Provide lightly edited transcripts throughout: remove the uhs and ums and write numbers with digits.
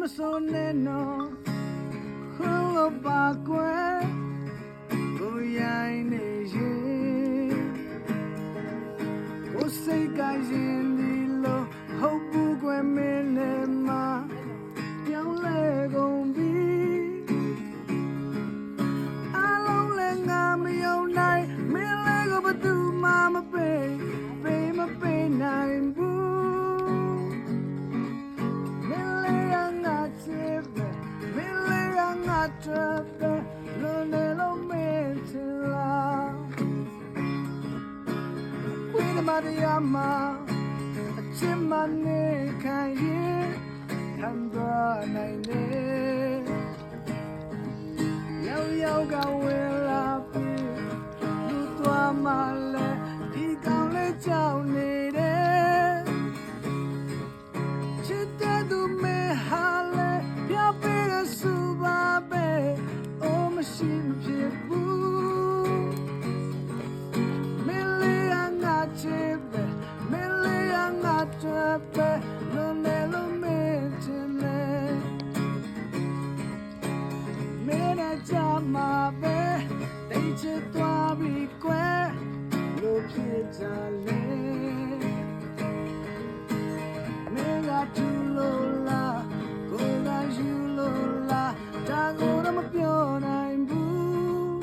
မစိုးနဲ့နော်ခွန်းလို့ပါကွယ်ကိုရိုင်းနေရင်ကိုစိတ်ကရင်ဒီလိုဟုတ်ဘူးကွယ်မင်းနဲ့မှာပြောင်းလဲကုန်ပြီအလုံးလည်းငါမယုံနိုင်မင်းလည်းကိုဘသူမှမပေးမပေးနိုင်ဘူးမင်းလည်းငါချစ်ပဲမင်းလည်းငါချစ်ပဲလုံးနေလုံးမင်းချစ်လားဝိနမတရားမှာအချစ်မနေခံရင်ခံသွားနိုင်တယ်ရောက်ကဝင်လာပြီလူသွားမှလည်းဒီကောင်းလေးကြောက်နေတယ်ချစ်တဲ့သူမဲဟာလည်းပြပေးရစုပါပဲအိုးမရှိမဖြစ်ဘူးမင်းလေးငါချစ်ပဲမင်းလေးငါချစ်ပဲလုံးနေလုံးမင်းချင်လေမင်းနဲ့ကြမှာပဲတိတ်ချစ်သွားပြီကွယ်လို့ဖြစ်ကြလေမင်းကသူလို့လားကိုယ်ကယူလို့လားဒါကိုတော့မပြောနိုင်ဘူး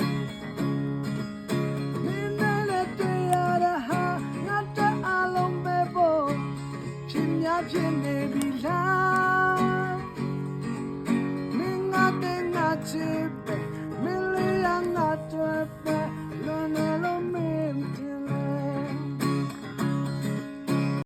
မင်းနဲ့တွေ့ရတဲ့ဟာငါတအားလုံးပဲဖို့ဖြစ်များဖြစ်နေ